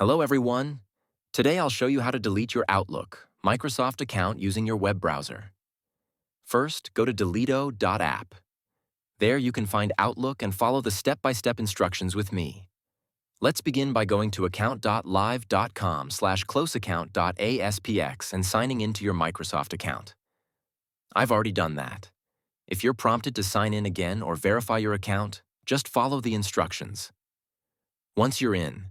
Hello everyone. Today I'll show you how to delete your Outlook, Microsoft account using your web browser. First, go to deleto.app. There you can find Outlook and follow the step-by-step instructions with me. Let's begin by going to account.live.com/closeaccount.aspx and signing into your Microsoft account. I've already done that. If you're prompted to sign in again or verify your account, just follow the instructions. Once you're in,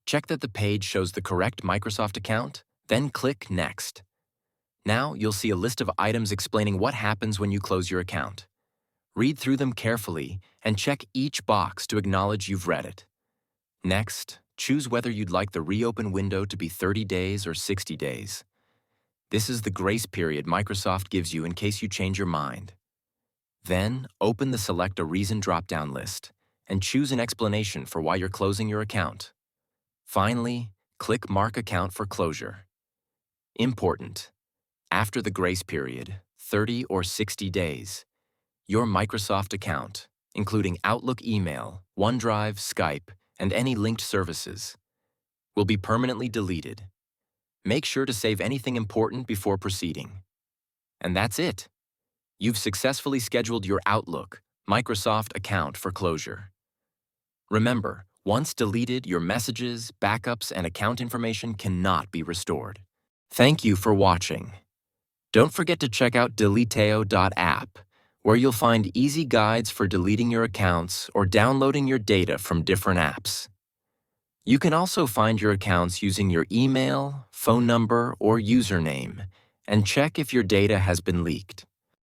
check that the page shows the correct Microsoft account, then click Next. Now you'll see a list of items explaining what happens when you close your account. Read through them carefully and check each box to acknowledge you've read it. Next, choose whether you'd like the reopen window to be 30 days or 60 days. This is the grace period Microsoft gives you in case you change your mind. Then, open the Select a Reason drop-down list and choose an explanation for why you're closing your account. Finally, click Mark Account for closure. Important: after the grace period, 30 or 60 days, your Microsoft account, including Outlook email, OneDrive, Skype, and any linked services, will be permanently deleted. Make sure to save anything important before proceeding. And that's it. You've successfully scheduled your Outlook, Microsoft account for closure. Remember, once deleted, your messages, backups, and account information cannot be restored. Thank you for watching. Don't forget to check out deleteo.app, where you'll find easy guides for deleting your accounts or downloading your data from different apps. You can also find your accounts using your email, phone number, or username, and check if your data has been leaked.